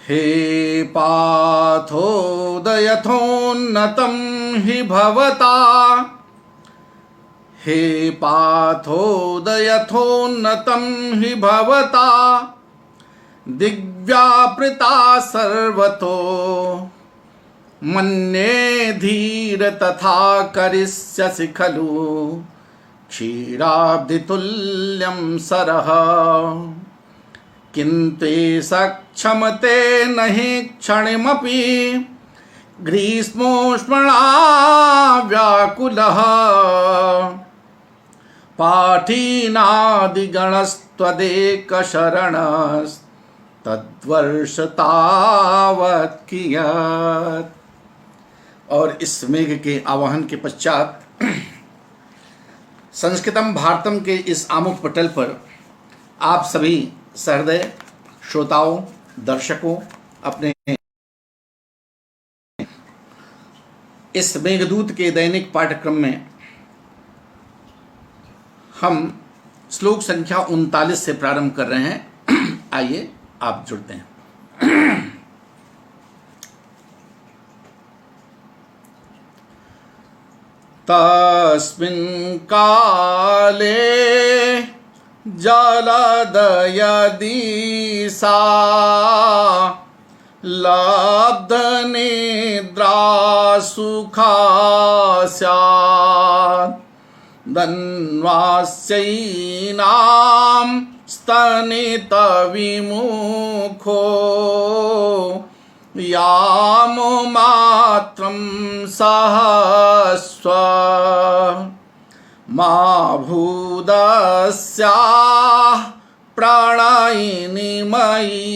हे पाथोदयथोन्नतं हि भवता हे पाथोदयथोन्नतं हि भवता दिव्यापृता सर्वतो मन्ये धीर तथा करिष्यसि खलु क्षीराब्धितुल्यं सरः किन्तु सक्षमते नहि क्षणिमपि ग्रीष्मोष्मणा व्याकुलः पाठीनादिगणस्त्वदेकशरणस्तद्वर्ष तावत् कियत्। और इस मेघ के आवाहन के पश्चात संस्कृतम भारतम के इस आमुख पटल पर आप सभी सहृदय श्रोताओं दर्शकों अपने इस मेघदूत के दैनिक पाठ्यक्रम में हम श्लोक संख्या 39 से प्रारंभ कर रहे हैं। आइए आप जुड़ते हैं। तस्मिन् काले जलदयदिसा लब्धनिद्रा सुखा स्यात् धन्वास्यैनां स्तनितविमुखो याममात्रं सहस्व मा भूदस्याः प्रणयिनी मयि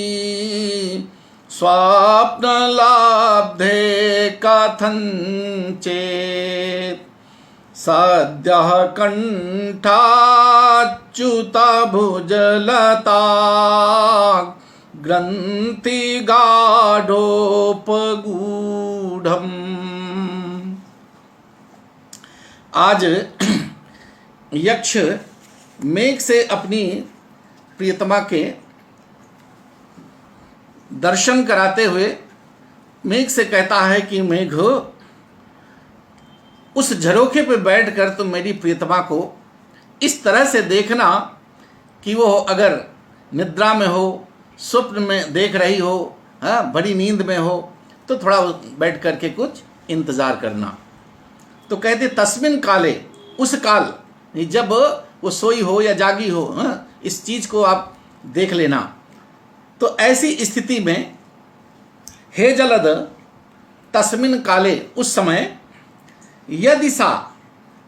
स्वप्नलब्धे कथञ्चित् सद्यः कण्ठाच्युतभुजलता ग्रन्थिगाढोपगूढम्। आज यक्ष मेघ से अपनी प्रियतमा के दर्शन कराते हुए मेघ से कहता है कि मेघ उस झरोखे पर बैठकर तुम मेरी प्रियतमा को इस तरह से देखना कि वो अगर निद्रा में हो, स्वप्न में देख रही हो, बड़ी नींद में हो, तो थोड़ा बैठ करके कुछ इंतज़ार करना। तो कहते तस्मिन काले, उस काल जब वो सोई हो या जागी हो, इस चीज़ को आप देख लेना। तो ऐसी स्थिति में हे जलद तस्मिन काले, उस समय यदि सा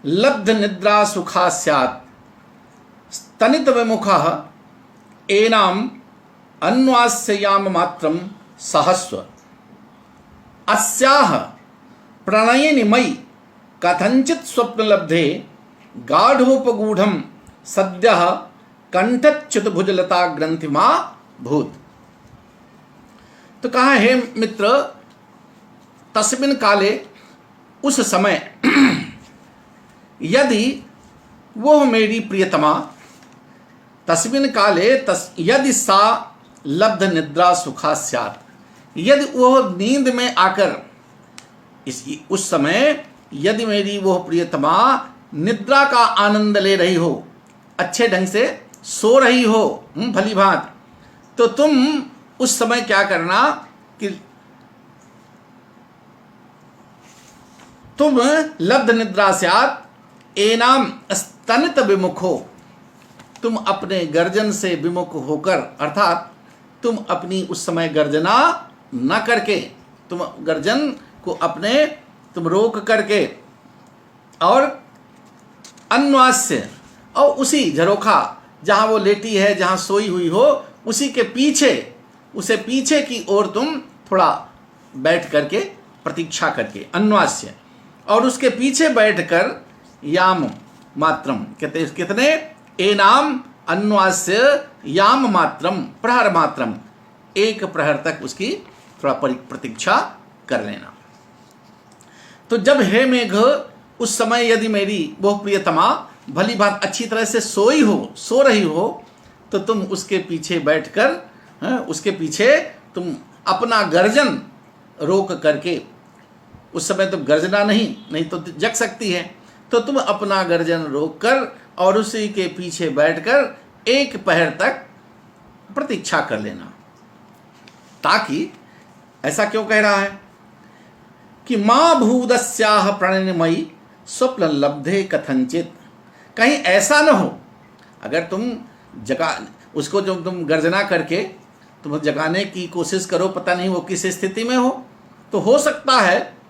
लब्ध निद्रा सुखा स्यात् स्तनित विमुखः एनाम अन्वास्ययाम मात्रम सहस्व अस्याह प्रणयिनी मयि कथंचित स्वप्नलब्धे गाढ़ोपगूढ़म सद्यः कंठच्युतभुजलता ग्रंथिमा भूत। तो कहा हे मित्र, तस्मिन काले, उस समय यदि वो मेरी प्रियतमा, तस्मिन काले यदि सा लब्ध निद्रा सुखा स्यात्, यदि वो नींद में आकर उस समय यदि मेरी वो प्रियतमा निद्रा का आनंद ले रही हो, अच्छे ढंग से सो रही हो भली भांत, तो तुम उस समय क्या करना कि तुम लब्ध निद्रा स्यात् एनाम स्तनित विमुखो, तुम अपने गर्जन से विमुख होकर, अर्थात तुम अपनी उस समय गर्जना न करके, तुम गर्जन को अपने तुम रोक करके और अन्वास्य, और उसी झरोखा जहाँ वो लेटी है, जहाँ सोई हुई हो, उसी के पीछे, उसे पीछे की ओर तुम थोड़ा बैठ करके प्रतीक्षा करके, अन्वास्य, और उसके पीछे बैठकर याम मात्रम, कहते कितने, एनाम अन्वास्य याम मात्रम प्रहर मात्रम, एक प्रहर तक उसकी थोड़ा प्रतीक्षा कर लेना। तो जब हे मेघ, उस समय यदि मेरी वो प्रियतमा भली बात अच्छी तरह से सोई हो, सो रही हो, तो तुम उसके पीछे बैठकर, उसके पीछे तुम अपना गर्जन रोक करके, उस समय तो गर्जना नहीं तो जग सकती है, तो तुम अपना गर्जन रोक कर और उसी के पीछे बैठकर 1 पहर तक प्रतीक्षा कर लेना। ताकि ऐसा क्यों कह रहा है कि माँ भूदस्याह प्रणयमयी स्वप्न लब्धे कथंचित, कहीं ऐसा न हो, अगर तुम जगा उसको जो तुम गर्जना करके तुम जगाने की कोशिश करो, पता नहीं वो किस स्थिति में हो सकता है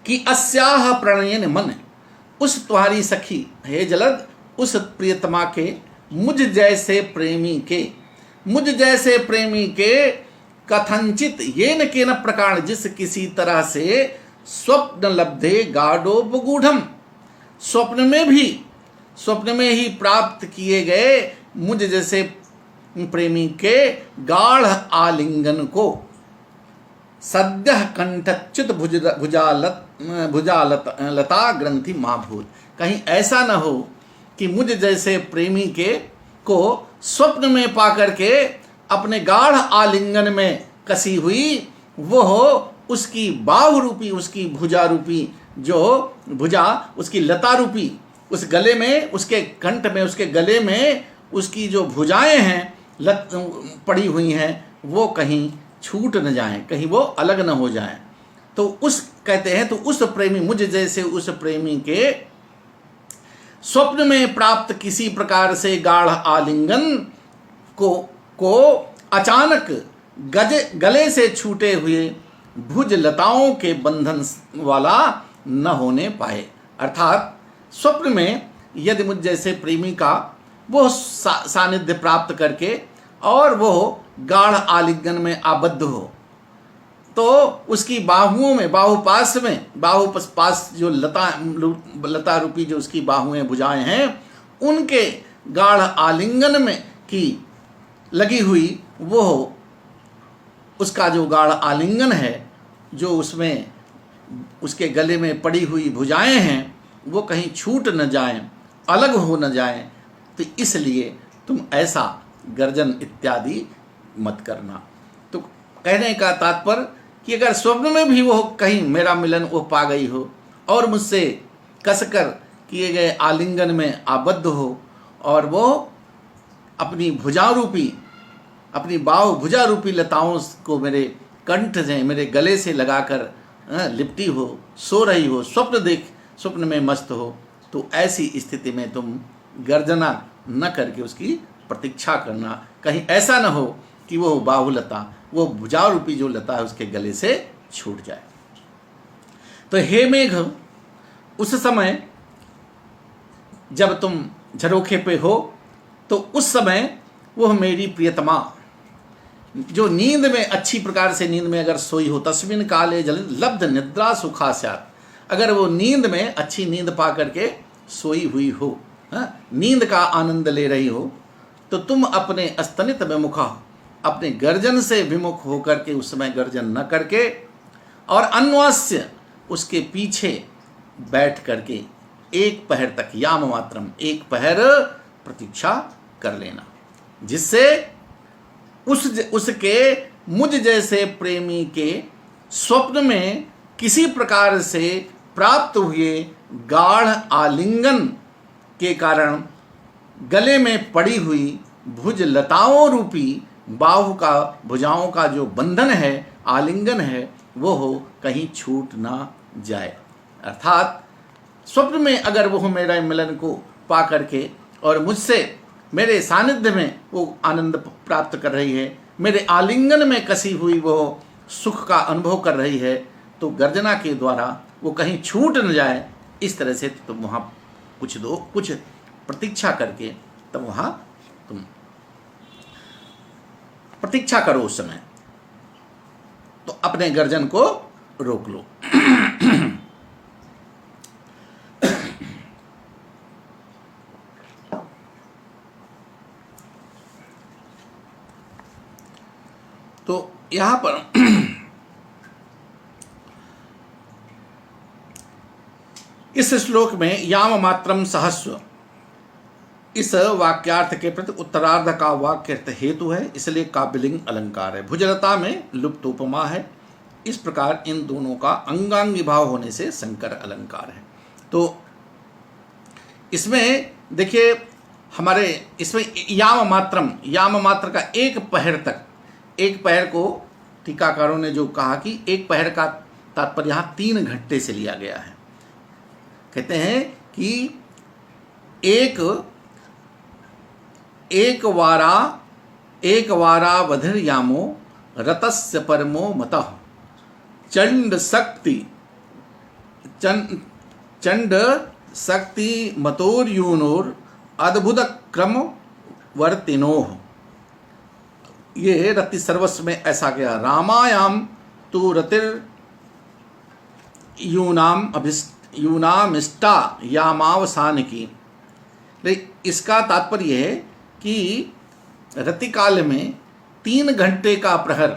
कि अस्याह प्रणयन मन, उस तुम्हारी सखी हे जलद, उस प्रियतमा के मुझ जैसे प्रेमी के कथंचित येन केन प्रकार, जिस किसी तरह से स्वप्न लब्धे गाढ़ोपगूढ़म, स्वप्न में ही प्राप्त किए गए मुझ जैसे प्रेमी के गाढ़ आलिंगन को सद्य कंठच्युत भुजालता ग्रंथि महाभूत, कहीं ऐसा न हो कि मुझ जैसे प्रेमी के को स्वप्न में पाकर के अपने गाढ़ आलिंगन में कसी हुई वो हो उसकी बाहु रूपी, उसकी भुजा रूपी, जो भुजा उसकी लता रूपी, उस गले में, उसके कंठ में, उसके गले में उसकी जो भुजाएं हैं लत पड़ी हुई हैं, वो कहीं छूट न जाएं, कहीं वो अलग न हो जाएं। तो उस कहते हैं तो उस प्रेमी, मुझ जैसे उस प्रेमी के स्वप्न में प्राप्त किसी प्रकार से गाढ़ आलिंगन को अचानक गले से छूटे हुए भुज लताओं के बंधन वाला न होने पाए। अर्थात स्वप्न में यदि मुझ जैसे प्रेमी का वो सानिध्य प्राप्त करके और वो गाढ़ आलिंगन में आबद्ध हो, तो उसकी बाहुओं में, बाहुपास जो लता रूपी जो उसकी बाहुएं, भुजाएं हैं, उनके गाढ़ आलिंगन में की लगी हुई वो उसका जो गाढ़ आलिंगन है, जो उसमें उसके गले में पड़ी हुई भुजाएं हैं, वो कहीं छूट न जाएं, अलग हो न जाएं। तो इसलिए तुम ऐसा गर्जन इत्यादि मत करना। तो कहने का तात्पर्य कि अगर स्वप्न में भी वो कहीं मेरा मिलन वो पा गई हो और मुझसे कसकर किए गए आलिंगन में आबद्ध हो और वो अपनी अपनी भुजा रूपी लताओं को मेरे कंठ से, मेरे गले से लगाकर लिपटी हो, सो रही हो, स्वप्न में मस्त हो, तो ऐसी स्थिति में तुम गर्जना न करके उसकी प्रतीक्षा करना। कहीं ऐसा न हो कि वो बाहुलता, वो भुजा रूपी जो लता है उसके गले से छूट जाए। तो हे मेघ, उस समय जब तुम झरोखे पे हो, तो उस समय वह मेरी प्रियतमा जो नींद में, अच्छी प्रकार से नींद में अगर सोई हो, तस्मिन काले जल लब्ध निद्रा सुखा स्यात्, अगर वो नींद में अच्छी नींद पा करके सोई हुई हो, नींद का आनंद ले रही हो, तो तुम अपने स्तनित विमुखा, अपने गर्जन से विमुख होकर के उस समय गर्जन न करके और अन्वास्य उसके पीछे बैठ करके 1 पहर तक, याम मात्रम 1 पहर प्रतीक्षा कर लेना, जिससे उसके मुझ जैसे प्रेमी के स्वप्न में किसी प्रकार से प्राप्त हुए गाढ़ आलिंगन के कारण गले में पड़ी हुई भुज लताओं रूपी भुजाओं का जो बंधन है, आलिंगन है, वो हो कहीं छूट ना जाए। अर्थात स्वप्न में अगर वो मेरा मिलन को पा करके और मुझसे मेरे सानिध्य में वो आनंद प्राप्त कर रही है, मेरे आलिंगन में कसी हुई वो सुख का अनुभव कर रही है, तो गर्जना के द्वारा वो कहीं छूट न जाए, इस तरह से तुम वहाँ कुछ प्रतीक्षा करके तब वहाँ तुम प्रतीक्षा करो। उस समय तो अपने गर्जन को रोक लो। तो यहाँ पर इस श्लोक में याम मात्रम सहस्व, इस वाक्यार्थ के प्रति उत्तरार्ध का वाक्यर्थ हेतु है, इसलिए काव्यलिंग अलंकार है। भुजलता में लुप्त उपमा है। इस प्रकार इन दोनों का अंगांगी भाव होने से संकर अलंकार है। तो इसमें देखिए हमारे इसमें याम मात्र का एक पहर तक, एक पहर को टीकाकारों ने जो कहा कि एक पहर का तात्पर्य यहाँ 3 घंटे से लिया गया है। कहते हैं कि एक वारा वधिर यामो रतस्य परमो मतः चंड शक्ति मतोर्यूनोर अद्भुत क्रम वर्तिनोह। ये रति सर्वस्व में ऐसा गया। रामायाम तु रतिर यूनामिष्टा यामावसान की। इसका तात्पर्य है कि रतिकाल में 3 घंटे का प्रहर,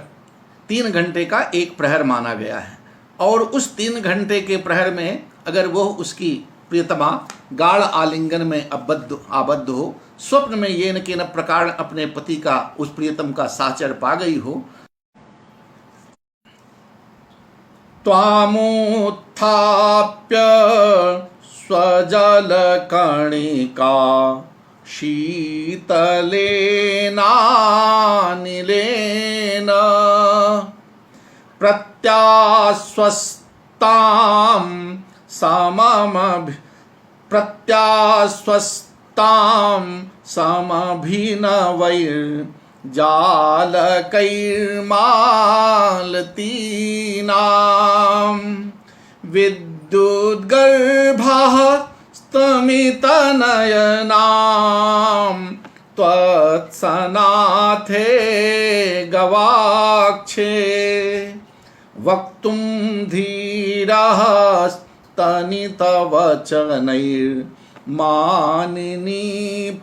3 घंटे का एक प्रहर माना गया है। और उस 3 घंटे के प्रहर में अगर वो उसकी प्रियतमा गाढ़ आलिंगन में आबद्ध हो, स्वप्न में ये न के न प्रकार अपने पति का, उस प्रियतम का साचर पा गई हो, त्वामुत्थाप्य स्वजल कणिका शीतलेनानिलेन प्रत्यास्वस्तां समभिनवैर्जालकैर्मालतीनां विद्युद्गर्भः स्तमितनयनां त्वत्सनाथे गवाक्षे वक्तुं धीरः स्तनितवचनैर्मानिनी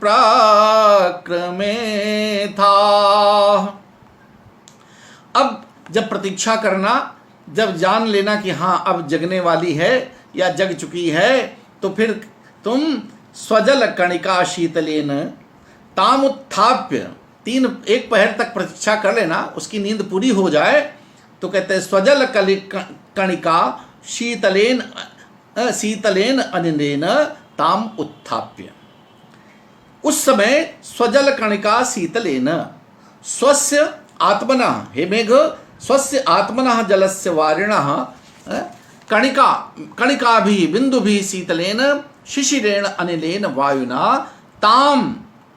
प्रक्रमेथा। अब जब प्रतीक्षा करना, जब जान लेना कि हाँ अब जगने वाली है या जग चुकी है, तो फिर तुम स्वजल कणिका शीतलेन तामुत्थाप्य, 1 पहर तक प्रतीक्षा कर लेना, उसकी नींद पूरी हो जाए तो कहते हैं स्वजल कणिका शीतलेन अनिलेन ताम उत्थाप्य। उस समय स्वजल कणिका शीतलेन स्वस्य आत्मनः, हे मेघ स्वस्य आत्मनः जलस्य वारिणः कणिका भी बिंदु भी शीतलेन शिशिरेण अनिलेन वायुना ताम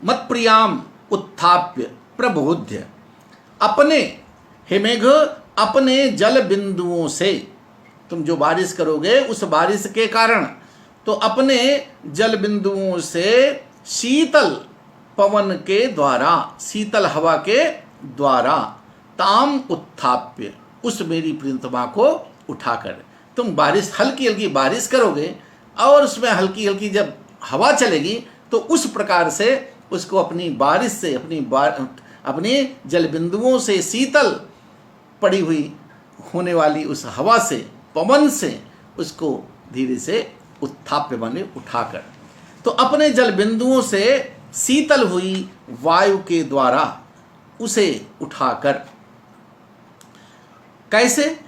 मत्प्रियाम उत्थाप्य प्रबोध्य। अपने, हे मेघ अपने जल बिंदुओं से, तुम जो बारिश करोगे उस बारिश के कारण, तो अपने जल बिंदुओं से शीतल पवन के द्वारा, शीतल हवा के द्वारा ताम उत्थाप्य, उस मेरी प्रियतमा को उठाकर तुम बारिश, हल्की हल्की बारिश करोगे और उसमें हल्की हल्की जब हवा चलेगी तो उस प्रकार से उसको अपनी बारिश से, अपने जल बिंदुओं से शीतल पड़ी हुई होने वाली उस हवा से, पवन से उसको धीरे से उत्थाप्य बने उठाकर, तो अपने जल बिंदुओं से शीतल हुई वायु के द्वारा उसे उठाकर। कैसे?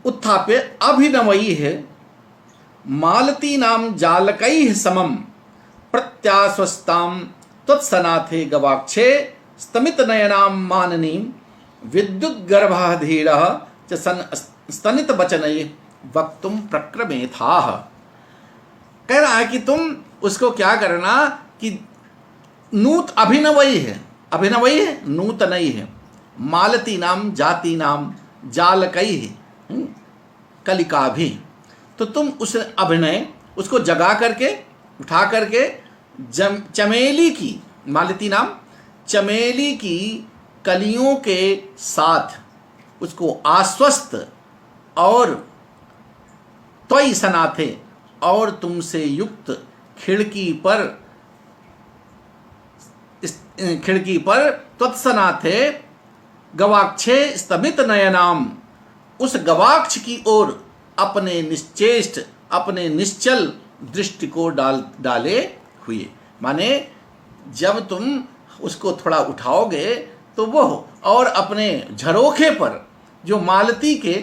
उत्थाप्य अभिनवई है मालती नाम जालकैः समम प्रत्यास्वस्तां त्वत्सनाथे गवाक्षे स्तमित नयनाम माननीम विद्युद्गर्भः धीरः च स्तनित वचनैः वक्तुम प्रक्रमेथाः। कह रहा है कि तुम उसको क्या करना कि नूत अभिनवई है, अभिनवई है नूतनई है, मालती नाम जाति नाम जालकैः कलिका भी, तो तुम उस अभिनय उसको जगा करके उठा करके चमेली की, मालती नाम चमेली की कलियों के साथ उसको आश्वस्त और त्वयि सनाथे, और तुमसे युक्त खिड़की पर त्वत्सनाथे गवाक्षे स्तमित नयनाम, उस गवाक्ष की ओर अपने निश्चेष्ट, अपने निश्चल दृष्टि को डाले हुए, माने जब तुम उसको थोड़ा उठाओगे तो वो और अपने झरोखे पर जो मालती के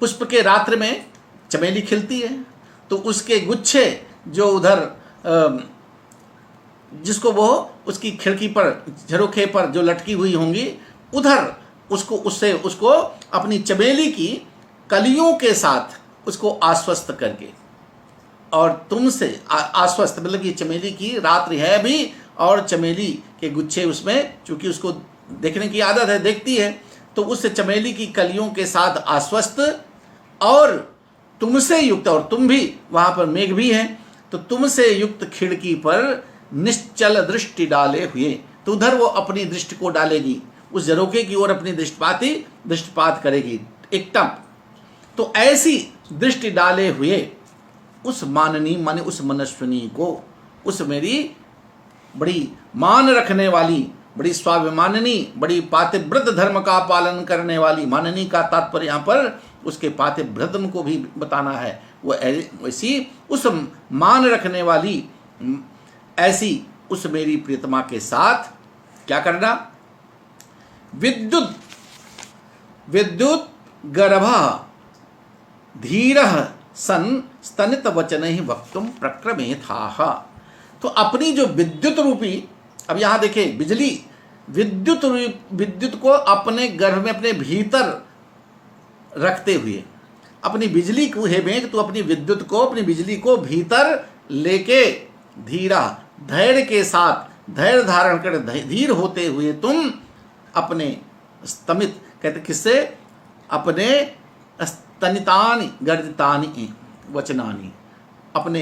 पुष्प के रात्र में चमेली खिलती है, तो उसके गुच्छे जो उधर जिसको वो उसकी खिड़की पर झरोखे पर जो लटकी हुई होंगी, उधर उसको अपनी चमेली की कलियों के साथ उसको आश्वस्त करके, और तुमसे आश्वस्त मतलब कि चमेली की रात्रि है अभी और चमेली के गुच्छे उसमें, चूंकि उसको देखने की आदत है, देखती है, तो उस चमेली की कलियों के साथ आश्वस्त और तुमसे युक्त, और तुम भी वहां पर मेघ भी हैं, तो तुमसे युक्त खिड़की पर निश्चल दृष्टि डाले हुए, तो उधर वो अपनी दृष्टि को डालेगी, उस झरोखे की ओर अपनी दृष्टिपात करेगी एकदम। तो ऐसी दृष्टि डाले हुए उस माननी माने उस मनस्विनी को, उस मेरी बड़ी मान रखने वाली, बड़ी स्वाभिमाननी, बड़ी पातिव्रत धर्म का पालन करने वाली, माननी का तात्पर्य यहाँ पर उसके पातिव्रतम को भी बताना है, वो ऐसी उस मान रखने वाली ऐसी उस मेरी प्रियतमा के साथ क्या करना, विद्युत गर्भ धीर सन स्तनित वचन ही वक्तुम प्रक्रमे था। तो अपनी जो विद्युत रूपी, अब यहाँ देखिए बिजली, विद्युत को अपने गर्भ में अपने भीतर रखते हुए, अपनी बिजली को, हे मेघ तो अपनी विद्युत को, अपनी बिजली को भीतर लेके धीरा धैर्य के साथ, धैर्य धारण कर धीर होते हुए तुम अपने स्तमित, कहते किससे, अपने स्तनितानि गर्जितानि वचनानि, अपने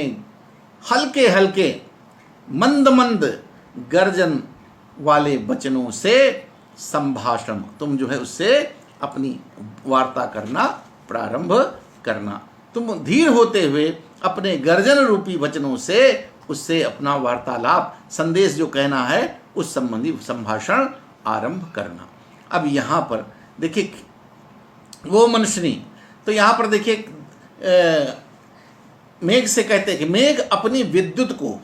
हल्के हल्के मंद मंद गर्जन वाले वचनों से संभाषण, तुम जो है उससे अपनी वार्ता करना प्रारंभ करना, तुम धीर होते हुए अपने गर्जन रूपी वचनों से उससे अपना वार्तालाप, संदेश जो कहना है उस संबंधी संभाषण आरंभ करना। अब यहाँ पर देखिए वो मनुष्यनी, तो यहाँ पर देखिए मेघ से कहते हैं कि मेघ अपनी विद्युत को,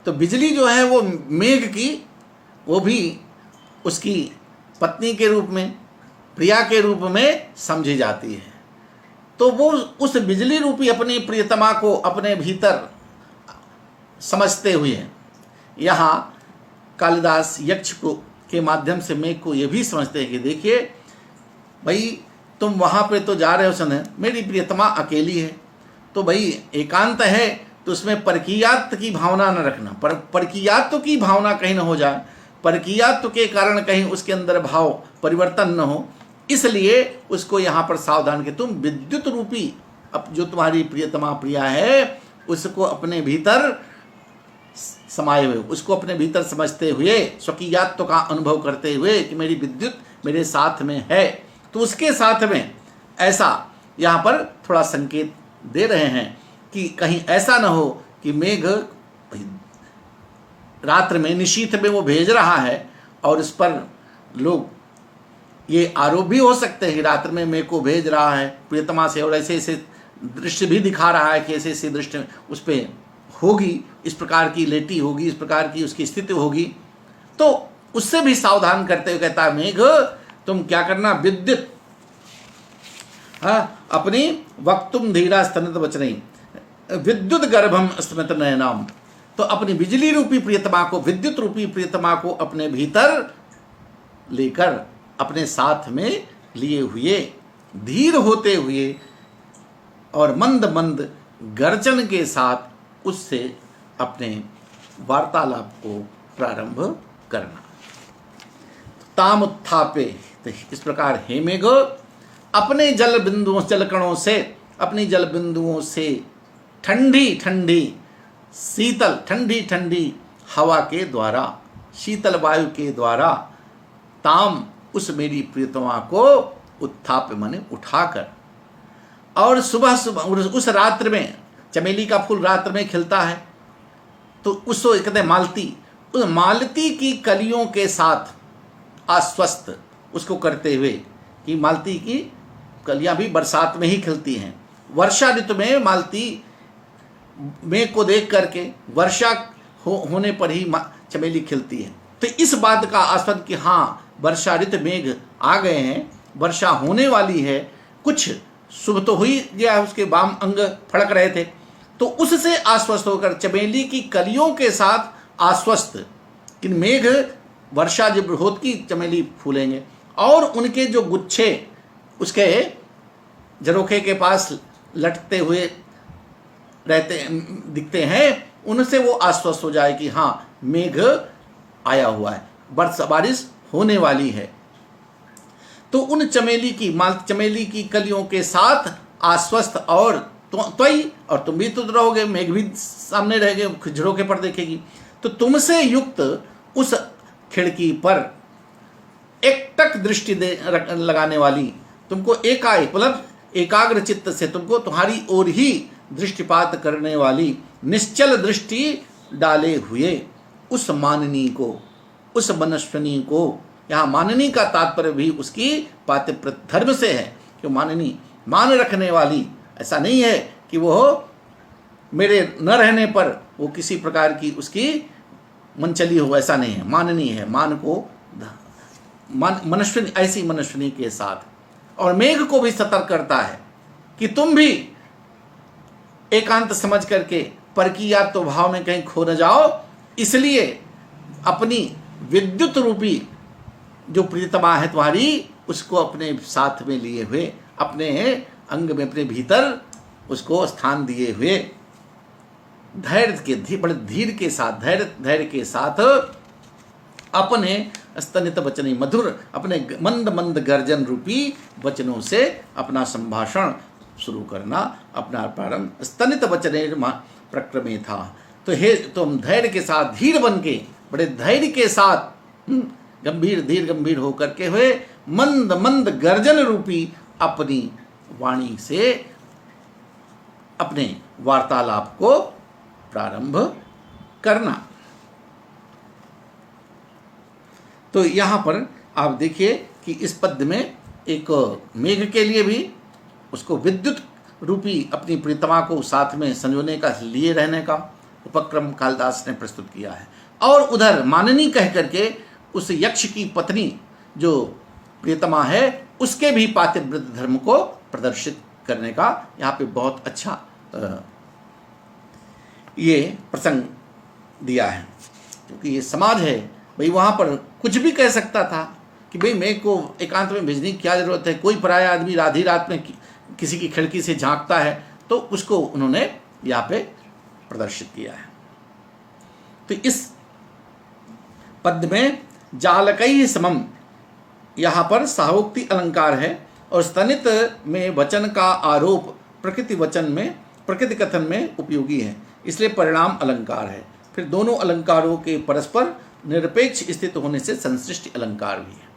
तो बिजली जो है वो मेघ की, वो भी उसकी पत्नी के रूप में, प्रिया के रूप में समझी जाती है। तो वो उस बिजली रूपी अपनी प्रियतमा को अपने भीतर समझते हुए यहाँ कालिदास यक्ष को के माध्यम से मेघ को ये भी समझते हैं कि देखिए भाई तुम वहाँ पे तो जा रहे हो सन, मेरी प्रियतमा अकेली है, तो भाई एकांत है, तो उसमें परकीयात्व की भावना न रखना, परकीयात्व की भावना कहीं न हो जाए, परकीयात्व के कारण कहीं उसके अंदर भाव परिवर्तन न हो, इसलिए उसको यहाँ पर सावधान कि तुम विद्युत रूपी अब जो तुम्हारी प्रियतमा प्रिया है उसको अपने भीतर समाये हुए, उसको अपने भीतर समझते हुए, स्वकीयात्व का अनुभव करते हुए कि मेरी विद्युत मेरे साथ में है, तो उसके साथ में ऐसा यहाँ पर थोड़ा संकेत दे रहे हैं कि कहीं ऐसा न हो कि मेघ रात्र में निशीथ में वो भेज रहा है और इस पर लोग ये आरोप भी हो सकते हैं कि रात्र में मेघ को भेज रहा है प्रियतमा से, और ऐसे ऐसे दृश्य भी दिखा रहा है कि ऐसे ऐसे दृश्य उस पर होगी, इस प्रकार की लेटी होगी, इस प्रकार की उसकी स्थिति होगी, तो उससे भी सावधान करते हुए कहता है मेघ तुम क्या करना, विद्युत अपनी वक्तुम धीरा स्तनित वचने विद्युत गर्भम स्तमित नयनाम, तो अपनी बिजली रूपी प्रियतमा को, विद्युत रूपी प्रियतमा को अपने भीतर लेकर अपने साथ में लिए हुए धीर होते हुए और मंद मंद गर्जन के साथ उससे अपने वार्तालाप को प्रारंभ करना। ताम उत्थापे, तो इस प्रकार हे मेघ अपने जल बिंदुओं, जल कणों से, अपनी जल बिंदुओं से ठंडी ठंडी शीतल, ठंडी ठंडी हवा के द्वारा, शीतल वायु के द्वारा ताम उस मेरी प्रियतमा को उत्थाप माने उठाकर, और सुबह सुबह उस रात्र में, चमेली का फूल रात्र में खिलता है, तो उसको कहते हैं मालती, उस मालती की कलियों के साथ आश्वस्त उसको करते हुए कि मालती की कलियां भी बरसात में ही खिलती हैं, वर्षा ऋतु में मालती मेघ को देख करके वर्षा होने पर ही चमेली खिलती है। तो इस बात का आस्पद कि हाँ वर्षा ऋतु मेघ आ गए हैं, वर्षा होने वाली है, कुछ शुभ तो हुई या उसके वाम अंग फड़क रहे थे, तो उससे आश्वस्त होकर चमेली की कलियों के साथ आश्वस्त कि मेघ वर्षा जब होती चमेली फूलेंगे और उनके जो गुच्छे उसके झरोखे के पास लटकते हुए रहते दिखते हैं, उनसे वो आश्वस्त हो जाए कि हाँ मेघ आया हुआ है, बारिश होने वाली है। तो उन चमेली की कलियों के साथ आश्वस्त और और तुम भी तो रहोगे, मेघ भी सामने रहेगे, झरोखे पर देखेगी, तो तुमसे युक्त उस खिड़की पर एकटक दृष्टि लगाने वाली, तुमको मतलब एकाग्र चित्त से तुमको तुम्हारी ओर ही दृष्टिपात करने वाली, निश्चल दृष्टि डाले हुए उस माननी को, उस मनस्विनी को, यहाँ माननी का तात्पर्य भी उसकी पातिव्रत्य धर्म से है कि माननी मान रखने वाली, ऐसा नहीं है कि वो मेरे न रहने पर वो किसी प्रकार की उसकी मनचली हो, ऐसा नहीं है, माननी है, मान को मनस्विनी, ऐसी मनस्विनी के साथ। और मेघ को भी सतर्क करता है कि तुम भी एकांत समझ करके पर की याद तो भाव में कहीं खो न जाओ, इसलिए अपनी विद्युत रूपी जो प्रियतमा है तुम्हारी, उसको अपने साथ में लिए हुए, अपने अंग में, अपने भीतर उसको स्थान दिए हुए, बड़े धीर के साथ, धैर्य के साथ अपने स्तनित वचनी मधुर, अपने मंद मंद गर्जन रूपी वचनों से अपना संभाषण शुरू करना, अपना प्रारंभ स्तनित वचने प्रक्रमे था। तो हे तुम धैर्य के साथ, धीर बन के, बड़े धैर्य के साथ, गंभीर होकर के हुए मंद मंद गर्जन रूपी अपनी वाणी से अपने वार्तालाप को प्रारंभ करना। तो यहाँ पर आप देखिए कि इस पद्य में एक मेघ के लिए भी उसको विद्युत रूपी अपनी प्रीतमा को साथ में संजोने का, लिए रहने का उपक्रम कालिदास ने प्रस्तुत किया है, और उधर माननी कह करके उस यक्ष की पत्नी जो प्रियतमा है उसके भी पातिव्रत्य धर्म को प्रदर्शित करने का यहाँ पे बहुत अच्छा ये प्रसंग दिया है। क्योंकि ये समाज है भाई, वहाँ पर कुछ भी कह सकता था कि भाई मेघ को एकांत में भेजने की क्या जरूरत है, कोई पराया आदमी आधी रात में किसी की खिड़की से झांकता है, तो उसको उन्होंने यहाँ पे प्रदर्शित किया है। तो इस पद्य में जालकई समम, यहाँ पर सहोक्ति अलंकार है, और स्तनित में वचन का आरोप प्रकृति कथन में उपयोगी है, इसलिए परिणाम अलंकार है। फिर दोनों अलंकारों के परस्पर निरपेक्ष स्थित होने से संश्लिष्ट अलंकार भी है।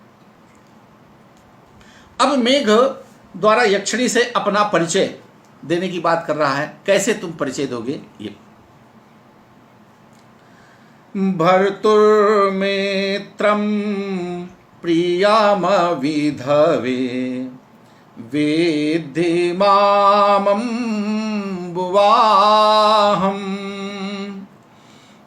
अब मेघ द्वारा यक्षिणी से अपना परिचय देने की बात कर रहा है। कैसे तुम परिचय दोगे? ये भर्तुर्मित्रं प्रियाम विधवे वेद्धि मामं बुवाहं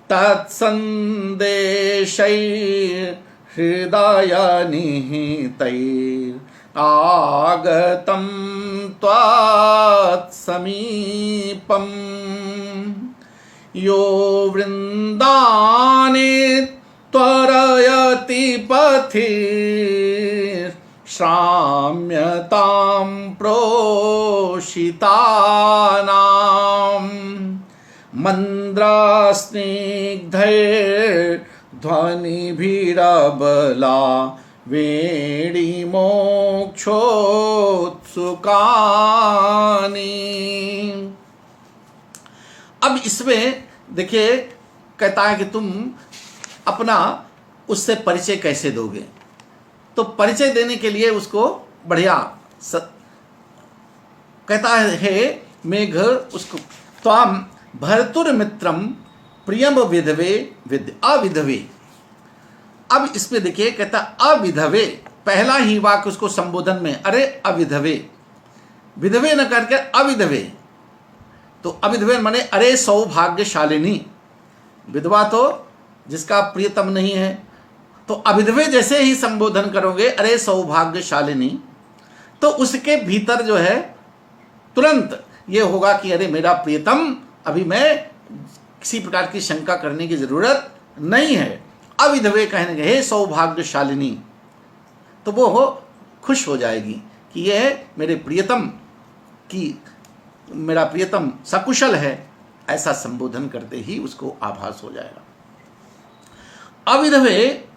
तत्सन्देशैर्हृदय निहितैरागतं त्वात्समीपम् यो वृन्दाने त्वरयति पथिर्श्राम्यतां प्रोषितानां मन्द्रास्निग्धैर्ध्वनिभिरबला वेणीमोक्षोत्सुकानि। अब इसमें देखिए कहता है कि तुम अपना उससे परिचय कैसे दोगे। तो परिचय देने के लिए उसको बढ़िया कहता है मेघ उसको त्वाम भर्तुर मित्रम प्रियम विधवे अविधवे। अब इसमें देखिए कहता अविधवे, पहला ही वाक्य उसको संबोधन में, अरे अविधवे, विधवे न करके अविधवे, तो अविधवे माने अरे सौभाग्यशालिनी, विधवा तो जिसका प्रियतम नहीं है, तो अविधवे जैसे ही संबोधन करोगे अरे सौभाग्यशालिनी, तो उसके भीतर जो है तुरंत ये होगा कि अरे मेरा प्रियतम, अभी मैं किसी प्रकार की शंका करने की जरूरत नहीं है। अविधवे कहेंगे हे सौभाग्यशालिनी, तो वो खुश हो जाएगी कि यह मेरे प्रियतम की, मेरा प्रियतम सकुशल है, ऐसा संबोधन करते ही उसको आभास हो जाएगा। अविधवे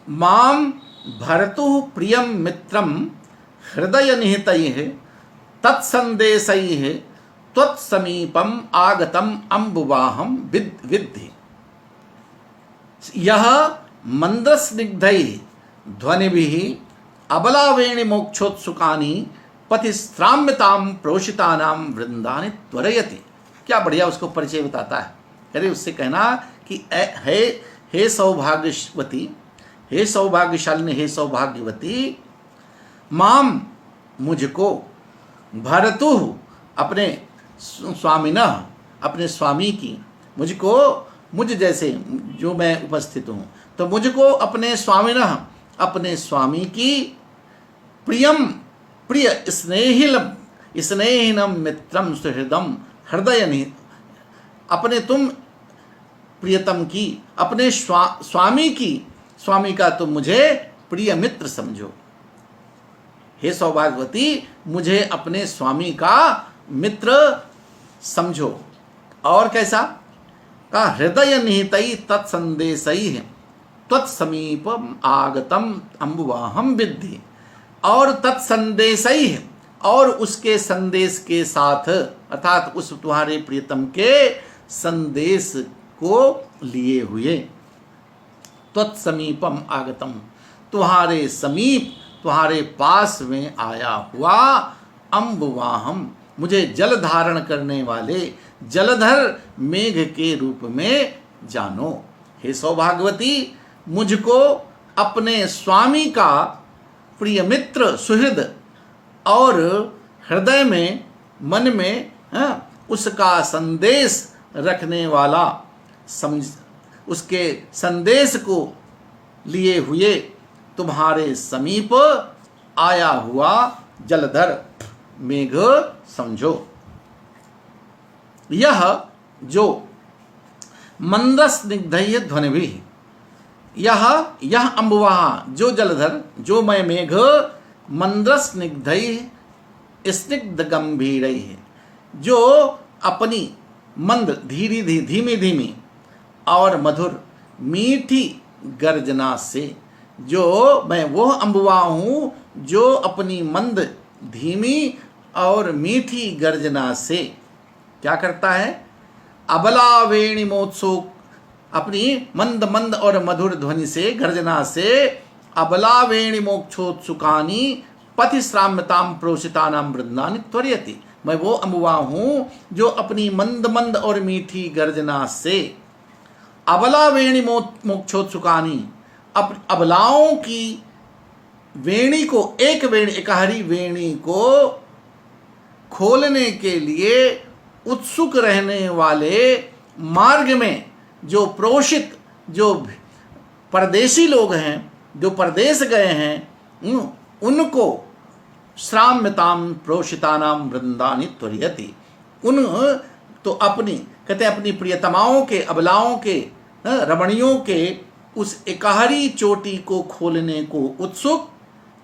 माम भरतु प्रियम मित्रम हृदय निहितैः तत्संदेशैः त्वत्समीपम आगतम अम्बुवाहम विद्धि। यह मंदस्निग्धैः ध्वनिभिः अबलावेणि मोक्षोत्सुकानि पतिस्त्राम्यताम प्रोषितानाम वृंदानि त्वरयति। क्या बढ़िया उसको परिचय बताता है। अरे उससे कहना कि हे सौभाग्यवती, हे सौभाग्यशालिनी, हे सौभाग्यवती, माम मुझको, भरतु अपने स्वामिनः अपने स्वामी की, मुझको मुझ जैसे जो मैं उपस्थित हूँ, तो मुझको अपने स्वामिनः अपने स्वामी की, प्रियम प्रिय स्नेहिनम मित्रम सुहृदम हृदय नहीं, अपने तुम प्रियतम की, अपने स्वामी की, स्वामी का तुम मुझे प्रिय मित्र समझो। हे सौभाग्यवती, मुझे अपने स्वामी का मित्र समझो। और कैसा का हृदय निहितई तत्संदेशई त्वत्समीपम आगतम अम्बुवाहम विद्धि। और तत्संदेशई, और उसके संदेश के साथ, अर्थात उस तुम्हारे प्रियतम के संदेश को लिए हुए, त्वत्समीपम आगतम, तुम्हारे समीप, तुम्हारे पास में आया हुआ, अम्बुवाहम, मुझे जल धारण करने वाले जलधर मेघ के रूप में जानो। हे सौभाग्यवती, मुझको अपने स्वामी का प्रिय मित्र सुहृद और हृदय में, मन में उसका संदेश रखने वाला, उसके संदेश को लिए हुए, तुम्हारे समीप आया हुआ जलधर मेघ समझो। यह जो मंदस्निग्धैः ध्वनिभिः, यह अम्बुवाह, जो जलधर, जो मैं मेघ, मंदस्निग्धैः स्निग्ध गंभीरैः, जो अपनी मंद धीमी धीमी और मधुर मीठी गर्जना से, जो मैं वो अम्बुवा हूँ जो अपनी मंद धीमी और मीठी गर्जना से क्या करता है, अबला वेणी मोत्सुक, अपनी मंद मंद और मधुर ध्वनि से, गर्जना से, अबला वेणी मोक्षोत्सुकानि पतिश्राम्यताम प्रोषितानाम वृंदानि त्वरयति। मैं वो अम्बुवा हूँ जो अपनी मंद मंद और मीठी गर्जना से, अबला वेणी मोक्षोत्सुकानि, अबलाओं की वेणी को, एक वेणी, एकहरी वेणी को खोलने के लिए उत्सुक रहने वाले मार्ग में जो प्रोषित, जो परदेशी लोग हैं, जो परदेश गए हैं, उनको श्राम्यताम प्रोषितानाम वृंदानि त्वरयति, उन तो अपनी, कहते हैं अपनी प्रियतमाओं के, अबलाओं के, रमणियों के उस एकहरी चोटी को खोलने को उत्सुक,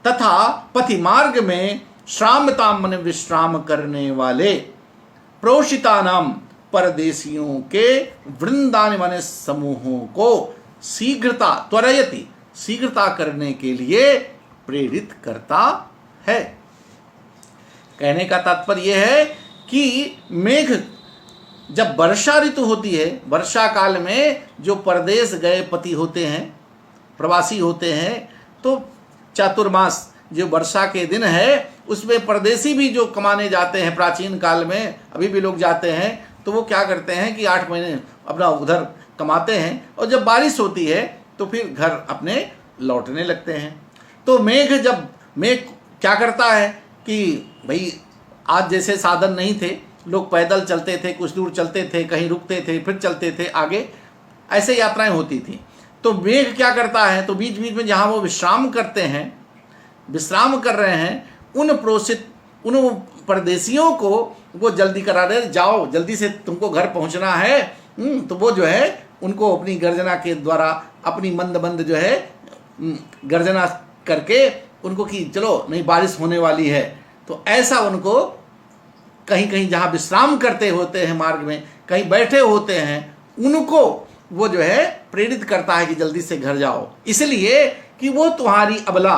तथा पथि मार्ग में श्राम्यताम मन विश्राम करने वाले प्रोषितानाम परदेशियों के वृंदानि माने समूहों को शीघ्रता, त्वरयति, शीघ्रता करने के लिए प्रेरित करता है। कहने का तात्पर्य यह है कि मेघ, जब वर्षा ऋतु होती है, वर्षा काल में जो परदेश गए पति होते हैं, प्रवासी होते हैं, तो चातुर्मास जो वर्षा के दिन है, उसमें परदेशी भी जो कमाने जाते हैं, प्राचीन काल में अभी भी लोग जाते हैं, तो वो क्या करते हैं कि 8 महीने अपना उधर कमाते हैं, और जब बारिश होती है तो फिर घर अपने लौटने लगते हैं। तो मेघ क्या करता है कि भाई आज जैसे साधन नहीं थे, लोग पैदल चलते थे, कुछ दूर चलते थे, कहीं रुकते थे, फिर चलते थे आगे, ऐसे यात्राएं होती थी। तो मेघ क्या करता है, तो बीच बीच में जहाँ वो विश्राम करते हैं, विश्राम कर रहे हैं, उन परदेशियों को वो जल्दी करा रहे, जाओ जल्दी से तुमको घर पहुंचना है। तो वो जो है उनको अपनी गर्जना के द्वारा, अपनी मंद मंद जो है गर्जना करके उनको कि चलो नहीं बारिश होने वाली है। तो ऐसा उनको कहीं कहीं जहाँ विश्राम करते होते हैं, मार्ग में कहीं बैठे होते हैं, उनको वो जो है प्रेरित करता है कि जल्दी से घर जाओ, इसलिए कि वो तुम्हारी अबला,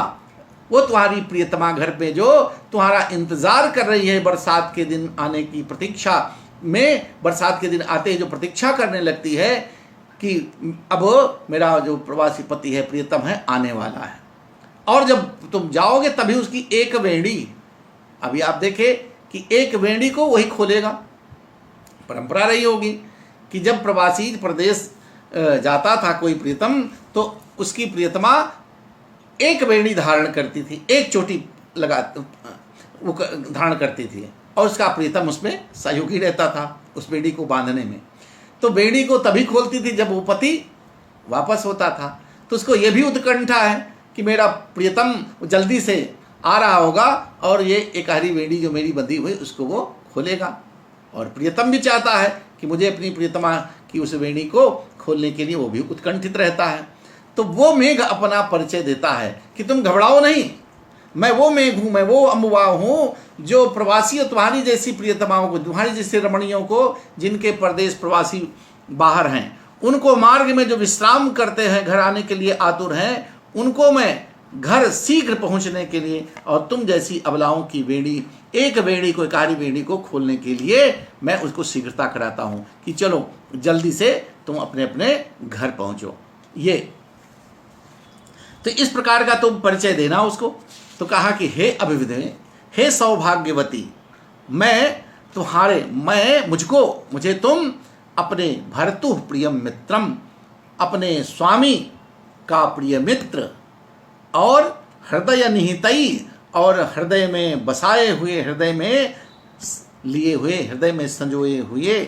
वो तुम्हारी प्रियतमा घर पे जो तुम्हारा इंतजार कर रही है, बरसात के दिन आने की प्रतीक्षा में, बरसात के दिन आते ही जो प्रतीक्षा करने लगती है कि अब मेरा जो प्रवासी पति है, प्रियतम है, आने वाला है। और जब तुम जाओगे तभी उसकी एक वेड़ी, अभी आप देखें कि एक वेड़ी को वही खोलेगा। परंपरा रही होगी कि जब प्रवासी प्रदेश जाता था कोई प्रियतम, तो उसकी प्रियतमा एक वेणी धारण करती थी, एक चोटी लगा वो धारण करती थी, और उसका प्रियतम उसमें सहयोगी रहता था उस बेड़ी को बांधने में। तो बेड़ी को तभी खोलती थी जब वो पति वापस होता था। तो उसको ये भी उत्कंठा है कि मेरा प्रियतम जल्दी से आ रहा होगा और ये एकाहरी बेड़ी जो मेरी बंधी हुई उसको वो खोलेगा। और प्रियतम भी चाहता है कि मुझे अपनी प्रियतमा की उस वेणी को खोलने के लिए वो भी उत्कंठित रहता है। तो वो मेघ अपना परिचय देता है कि तुम घबराओ नहीं, मैं वो मेघ हूँ, मैं वो अम्बुआ हूँ जो प्रवासी और तुम्हारी जैसी प्रियतमाओं को, तुम्हारी जैसी रमणियों को, जिनके परदेश प्रवासी बाहर हैं, उनको मार्ग में जो विश्राम करते हैं, घर आने के लिए आतुर हैं, उनको मैं घर शीघ्र पहुंचने के लिए और तुम जैसी अबलाओं की वेड़ी, एक वेड़ी को, एकाहरी वेड़ी को खोलने के लिए मैं उसको शीघ्रता कराता हूं कि चलो जल्दी से तुम अपने अपने घर पहुंचो। ये तो इस प्रकार का तुम परिचय देना उसको। तो कहा कि हे अभिविदे, हे सौभाग्यवती, मुझे तुम अपने भर्तु प्रियम मित्रम, अपने स्वामी का प्रिय मित्र और हृदय निहितई, और हृदय में बसाए हुए, हृदय में लिए हुए, हृदय में संजोए हुए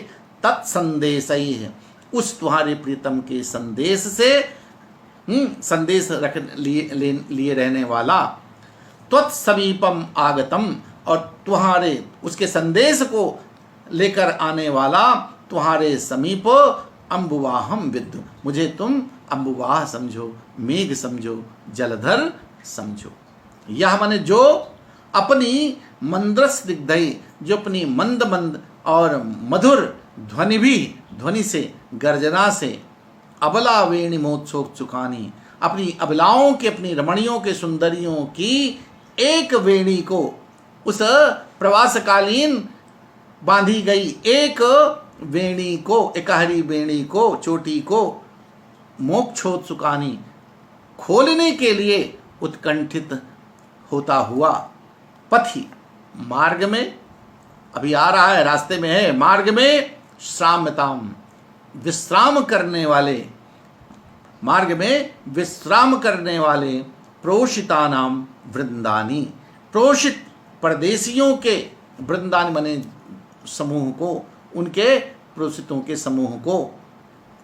तत्संदेशई, उस तुम्हारे प्रीतम के संदेश से संदेश रख लिए रहने वाला, त्वत्समीपम आगतम, और तुम्हारे उसके संदेश को लेकर आने वाला तुम्हारे समीप अम्बुवाहम विद्ध, मुझे तुम अम्बुवाह समझो, मेघ समझो, जलधर समझो। यह माने जो अपनी मंद्रस दिग्धई, जो अपनी मंद मंद और मधुर ध्वनि से, गर्जना से, अबला वेणी मोत्सोक चुकानी, अपनी अबलाओं के, अपनी रमणियों के, सुंदरियों की एक वेणी को, उस प्रवासकालीन बांधी गई एक वेणी को, एकाहरी वेणी को, चोटी को, मोक्षोत्सुकानी, खोलने के लिए उत्कंठित होता हुआ, पथि, मार्ग में, अभी आ रहा है, रास्ते में है, मार्ग में, श्राम्यताम, विश्राम करने वाले, मार्ग में विश्राम करने वाले, प्रोषितानाम वृंदानी, प्रोषित परदेशियों के, वृंदान माने समूह को, उनके प्रोषितों के समूह को,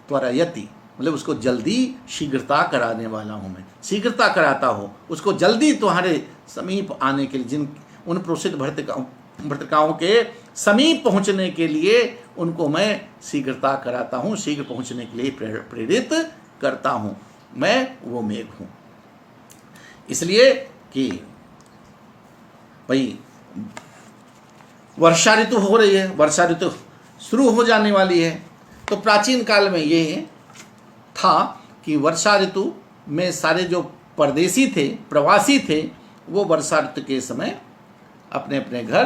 त्वरयति मतलब उसको जल्दी शीघ्रता कराने वाला हूँ मैं, शीघ्रता कराता हूँ उसको जल्दी तुम्हारे समीप आने के लिए, जिन उन प्रोषित भर्तृकाओं के समीप पहुँचने के लिए उनको मैं शीघ्रता कराता हूँ, शीघ्र पहुँचने के लिए प्रेरित करता हूँ, मैं वो मेघ हूँ। इसलिए कि भाई वर्षा ऋतु हो रही है, वर्षा ऋतु शुरू हो जाने वाली है। तो प्राचीन काल में ये था कि वर्षा ऋतु में सारे जो परदेशी थे, प्रवासी थे, वो वर्षा ऋतु के समय अपने अपने घर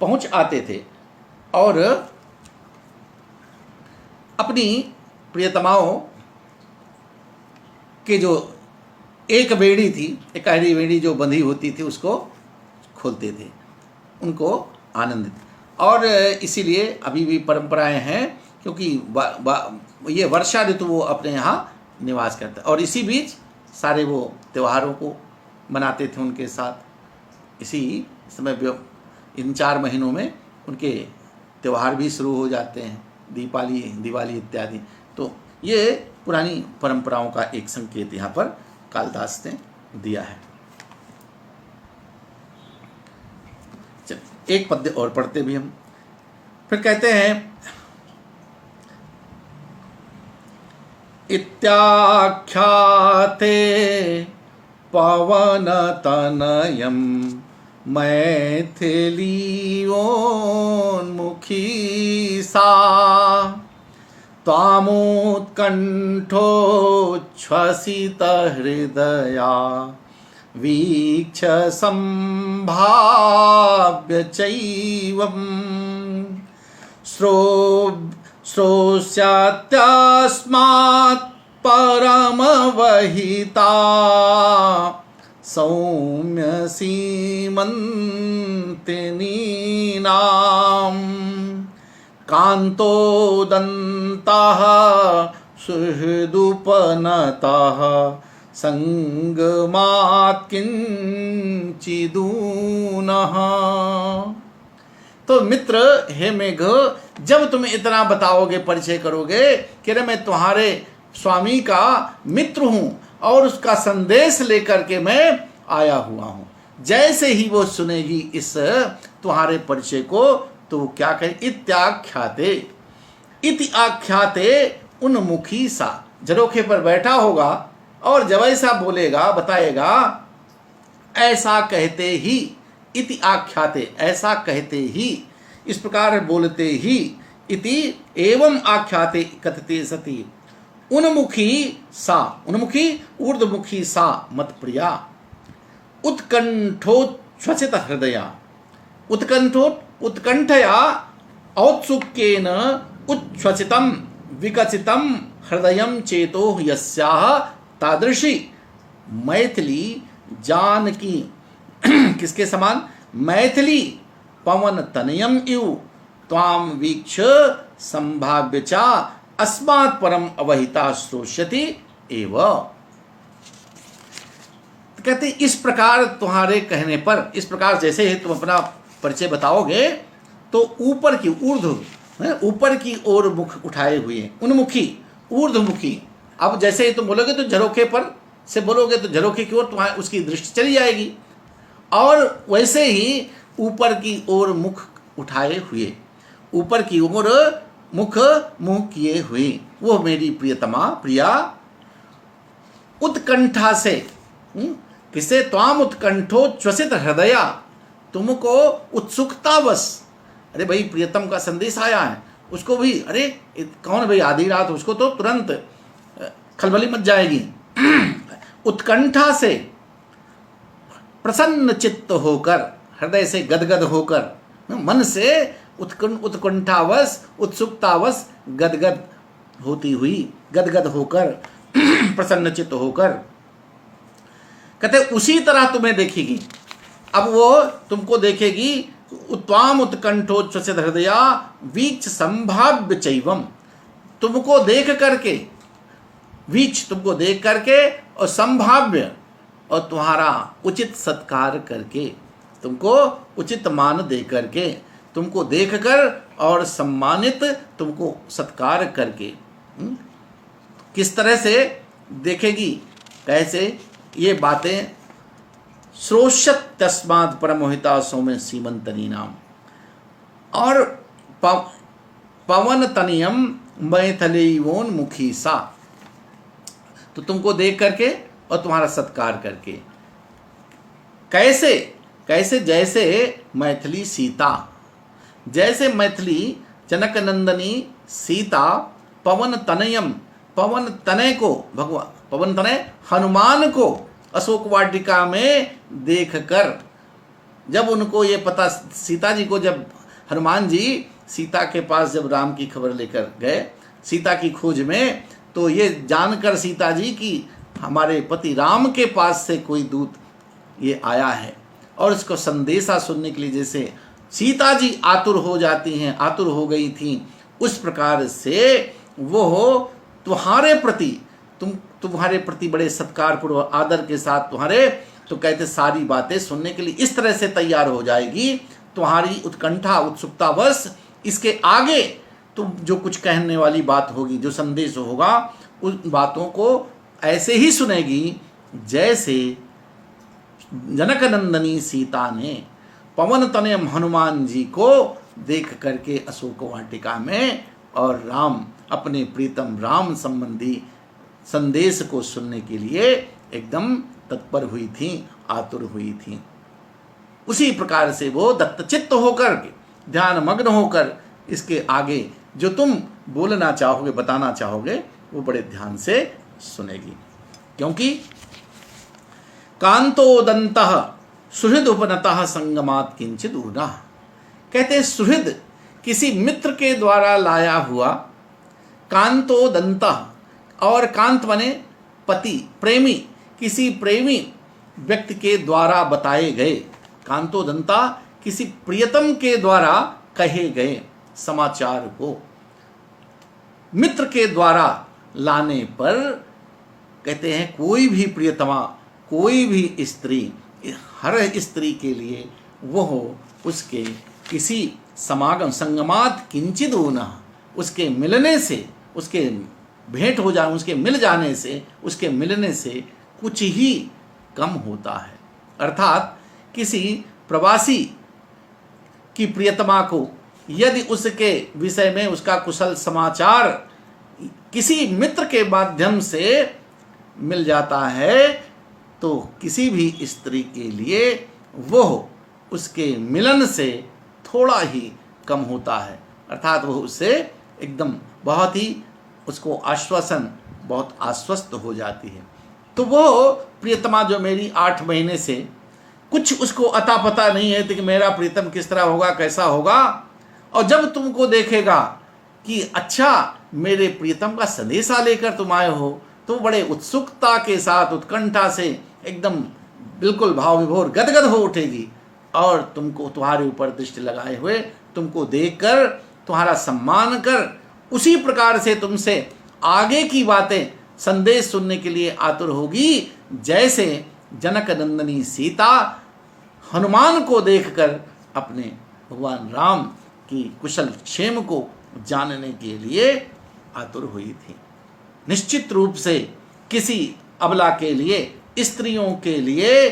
पहुंच आते थे और अपनी प्रियतमाओं के जो एक बेड़ी थी, एकाहरी बेड़ी जो बंधी होती थी, उसको खोलते थे, उनको आनंदित। और इसीलिए अभी भी परंपराएं हैं, क्योंकि ये वर्षा ऋतु वो अपने यहाँ निवास करते, और इसी बीच सारे वो त्योहारों को मनाते थे उनके साथ। इसी समय इन 4 महीनों में उनके त्यौहार भी शुरू हो जाते हैं, दिवाली इत्यादि। तो ये पुरानी परंपराओं का एक संकेत यहाँ पर कालिदास ने दिया है। चलिए एक पद्य और पढ़ते भी हम। फिर कहते हैं इत्याख्याते पवनतनयं मैथिलीयोन्मुखी सा त्वामुत्कण्ठोच्छ्वसितहृदया वीक्ष सम्भाव्य चैवम् श्रोष्यत्यस्मात् परमवहिता सौम्य सीमन्तिनीनां कान्तोदन्तः सुहृदुपनतः संगमात् किंचिदूनः। तो मित्र हे मेघ, जब तुम इतना बताओगे, परिचय करोगे कि रे मैं तुम्हारे स्वामी का मित्र हूं और उसका संदेश लेकर के मैं आया हुआ हूं, जैसे ही वो सुनेगी इस तुम्हारे परिचय को तो क्या कहे, इत्याख्याते, इति आख्याते उन्मुखी सा, झरोखे पर बैठा होगा और जब ऐसा बोलेगा, बताएगा, ऐसा कहते ही, इति आख्याते, ऐसा कहते ही, इस प्रकार बोलते ही, इति एवं आख्याते कथते सति, उन्मुखी सा, उन्मुखी ऊर्ध्वमुखी सा मत प्रिया, उत्कंठोच्छ्वसित हृदया, उत्कंठया औत्सुक्येन उच्छ्वसितं विकसितं हृदयं चेतो यस्याः तादृशी मैथिली जानकी किसके समान, मैथिली पवन तनयम इव त्वाम वीक्ष संभाव्य चा अस्मात् परम अवहिता श्रोष्यति एव। कहते इस प्रकार तुम्हारे कहने पर, इस प्रकार जैसे ही तुम अपना परिचय बताओगे तो ऊपर की ऊपर की ओर मुख उठाए हुए, उन्मुखी ऊर्ध्वमुखी। अब जैसे ही तुम बोलोगे तो झरोखे पर से बोलोगे तो झरोखे की ओर तुम्हारी उसकी दृष्टि चली जाएगी, और वैसे ही ऊपर की ओर मुख उठाए हुए, ऊपर की ओर मुख मुंह किए हुए, वो मेरी प्रियतमा प्रिया, उत्कंठा से, किसे, त्वाम उत्कंठोच्छ्वसित हृदया, तुमको उत्सुकतावश, अरे भाई प्रियतम का संदेश आया है, उसको भी, अरे कौन भाई आधी रात, उसको तो तुरंत खलबली मच जाएगी। उत्कंठा से, प्रसन्न चित्त होकर, हृदय से गदगद होकर, मन से उत्कंठावश, उत्सुकतावश गदगद होती हुई, गदगद होकर, प्रसन्न चित्त होकर, कहते उसी तरह तुम्हें देखेगी। अब वो तुमको देखेगी, त्वाम उत्कंठोच्छ्वसित हृदया वीक्ष संभाव्य चैवम, तुमको देख करके, वीक्ष तुमको देख करके, और संभाव्य, और तुम्हारा उचित सत्कार करके, तुमको उचित मान दे करके, तुमको देखकर और सम्मानित, तुमको सत्कार करके, किस तरह से देखेगी, कैसे, ये बातें, श्रोष्यत तस्मात् परमोहिता सौम्य सीमंतनी नाम, और पवन तनियम मैथिलीयोन्मुखी सा, तो तुमको देख करके और तुम्हारा सत्कार करके, कैसे कैसे, जैसे मैथिली सीता, जैसे मैथिली जनक नंदनी सीता पवन तनयम, पवन तनय को, भगवान पवन तनय हनुमान को अशोक वाटिका में देखकर, जब उनको ये पता, सीता जी को, जब हनुमान जी सीता के पास जब राम की खबर लेकर गए सीता की खोज में, तो ये जानकर सीता जी की हमारे पति राम के पास से कोई दूत ये आया है, और इसको संदेशा सुनने के लिए जैसे सीता जी आतुर हो जाती हैं, आतुर हो गई थी, उस प्रकार से वो तुम्हारे प्रति, तुम्हारे प्रति बड़े सत्कारपूर्वक आदर के साथ तुम्हारे, तो कहते सारी बातें सुनने के लिए इस तरह से तैयार हो जाएगी, तुम्हारी उत्कंठा उत्सुकतावश इसके आगे तुम जो कुछ कहने वाली बात होगी, जो संदेश होगा, उन बातों को ऐसे ही सुनेगी जैसे जनक नंदनी सीता ने पवन तनय हनुमान जी को देख करके अशोक वाटिका में, और राम अपने प्रीतम राम संबंधी संदेश को सुनने के लिए एकदम तत्पर हुई थी, आतुर हुई थी। उसी प्रकार से वो दत्तचित्त होकर के, ध्यान मग्न होकर, इसके आगे जो तुम बोलना चाहोगे, बताना चाहोगे, वो बड़े ध्यान से सुनेगी। क्योंकि कांतोदंतः सुहृद उपनतः संगमात किंचित ऊना, कहते सुहृद किसी मित्र के द्वारा लाया हुआ, कांतोदंतः, और कांत बने पति, प्रेमी, किसी प्रेमी व्यक्ति के द्वारा बताए गए, कांतोदंता किसी प्रियतम के द्वारा कहे गए समाचार को मित्र के द्वारा लाने पर, कहते हैं कोई भी प्रियतमा, कोई भी स्त्री, हर स्त्री के लिए वह उसके किसी समागम, संगमात किंचित ऊना, उसके मिलने से, उसके भेंट हो जाने, उसके मिल जाने से, उसके मिलने से कुछ ही कम होता है। अर्थात किसी प्रवासी की प्रियतमा को यदि उसके विषय में उसका कुशल समाचार किसी मित्र के माध्यम से मिल जाता है, तो किसी भी स्त्री के लिए वह उसके मिलन से थोड़ा ही कम होता है। अर्थात वह उससे एकदम बहुत ही, उसको आश्वासन, बहुत आश्वस्त हो जाती है। तो वो प्रियतमा जो मेरी 8 महीने से कुछ उसको अता पता नहीं है कि मेरा प्रीतम किस तरह होगा, कैसा होगा, और जब तुमको देखेगा कि अच्छा मेरे प्रीतम का संदेशा लेकर तुम आए हो, तो बड़े उत्सुकता के साथ, उत्कंठा से एकदम बिल्कुल भाव विभोर गदगद हो उठेगी, और तुमको, तुम्हारे ऊपर दृष्टि लगाए हुए, तुमको देखकर, तुम्हारा सम्मान कर, उसी प्रकार से तुमसे आगे की बातें, संदेश सुनने के लिए आतुर होगी, जैसे जनक नंदनी सीता हनुमान को देखकर अपने भगवान राम की कुशल क्षेम को जानने के लिए आतुर हुई थी। निश्चित रूप से किसी अबला के लिए, स्त्रियों के लिए,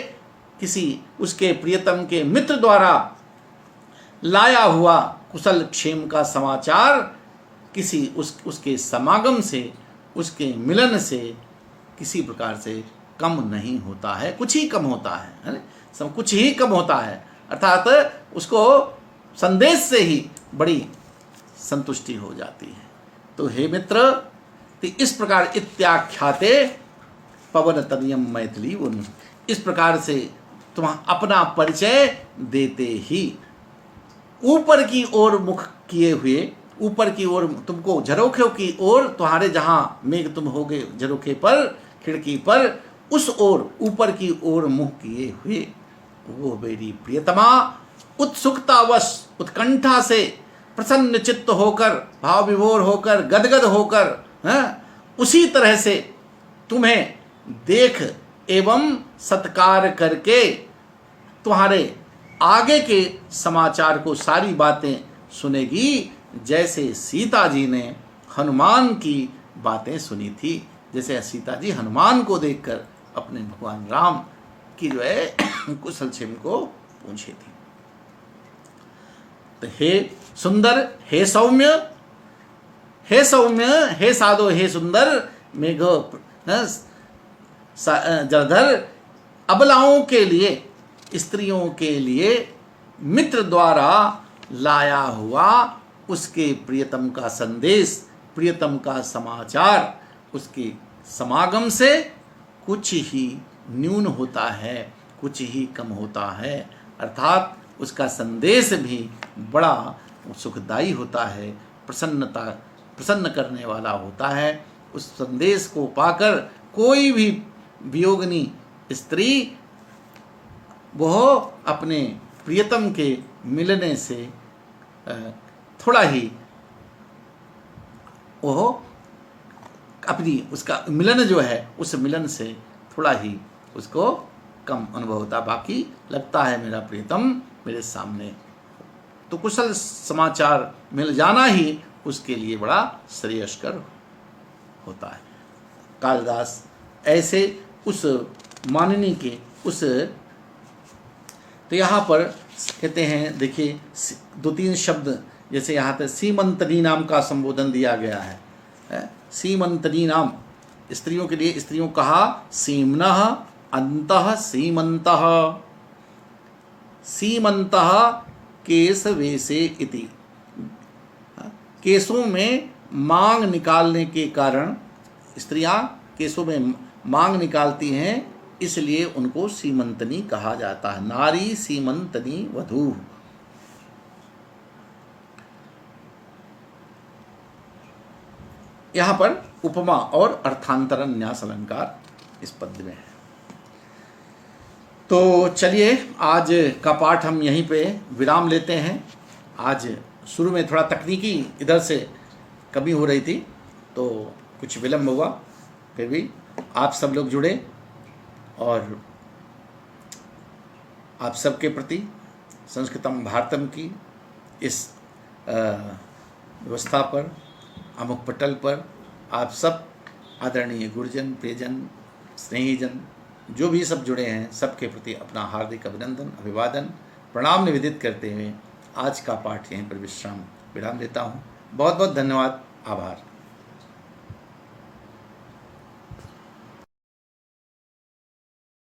किसी उसके प्रियतम के मित्र द्वारा लाया हुआ कुशल क्षेम का समाचार किसी उसके समागम से, उसके मिलन से किसी प्रकार से कम नहीं होता है, कुछ ही कम होता है, कुछ ही कम होता है। अर्थात उसको संदेश से ही बड़ी संतुष्टि हो जाती है। तो हे मित्र, तो इस प्रकार इत्याख्याते पवन तनयम मैथिली उन, इस प्रकार से तुम अपना परिचय देते ही ऊपर की ओर मुख किए हुए, ऊपर की ओर, तुमको झरोखे की ओर, तुम्हारे जहाँ मेघ तुम होगे झरोखे पर, खिड़की पर, उस ओर, ऊपर की ओर मुंह किए हुए, वो मेरी प्रियतमा उत्सुकतावश, उत्कंठा से, प्रसन्न चित्त होकर, भाव विभोर होकर, गदगद होकर, उसी तरह से तुम्हें देख एवं सत्कार करके तुम्हारे आगे के समाचार को, सारी बातें सुनेगी, जैसे सीता जी ने हनुमान की बातें सुनी थी। जैसे सीता जी हनुमान को देखकर अपने भगवान राम की जो है कुशल क्षेम को पूछी थी। तो हे सुंदर, हे सौम्य, हे सौम्य, हे साधो, हे सुंदर, मेघ जलधर, अबलाओं के लिए, स्त्रियों के लिए मित्र द्वारा लाया हुआ उसके प्रियतम का संदेश, प्रियतम का समाचार, उसके समागम से कुछ ही न्यून होता है, कुछ ही कम होता है। अर्थात उसका संदेश भी बड़ा सुखदायी होता है, प्रसन्न करने वाला होता है। उस संदेश को पाकर कोई भी वियोगिनी स्त्री वह अपने प्रियतम के मिलने से थोड़ा ही वह अपनी, उसका मिलन जो है, उस मिलन से थोड़ा ही उसको कम अनुभव होता, बाकी लगता है मेरा प्रियतम मेरे सामने तो कुशल समाचार मिल जाना ही उसके लिए बड़ा श्रेयस्कर होता है। कालिदास ऐसे उस माननी के उस, तो यहाँ पर कहते हैं, देखिए 2-3 शब्द, जैसे यहाँ पे सीमंतनी नाम का संबोधन दिया गया है। सीमंतनी नाम, स्त्रियों के लिए स्त्रियों कहा सीम्नः अंतः सीमंतः, सीमंतः केशवेशे इति। केशों में मांग निकालने के कारण, स्त्रियां केशों में मांग निकालती हैं, इसलिए उनको सीमंतनी कहा जाता है। नारी सीमंतनी वधू। यहाँ पर उपमा और अर्थांतरण न्यास अलंकार इस पद्य में है। तो चलिए आज का पाठ हम यहीं पे विराम लेते हैं। आज शुरू में थोड़ा तकनीकी इधर से कमी हो रही थी तो कुछ विलम्ब हुआ, फिर भी आप सब लोग जुड़े और आप सबके प्रति संस्कृतम भारतम की इस व्यवस्था पर, अमुक पटल पर आप सब आदरणीय गुरुजन, प्रियजन, स्नेहीजन जो भी सब जुड़े हैं, सबके प्रति अपना हार्दिक अभिनंदन, अभिवादन, प्रणाम निवेदित करते हुए आज का पाठ यहीं पर विराम लेता हूँ। बहुत बहुत धन्यवाद, आभार।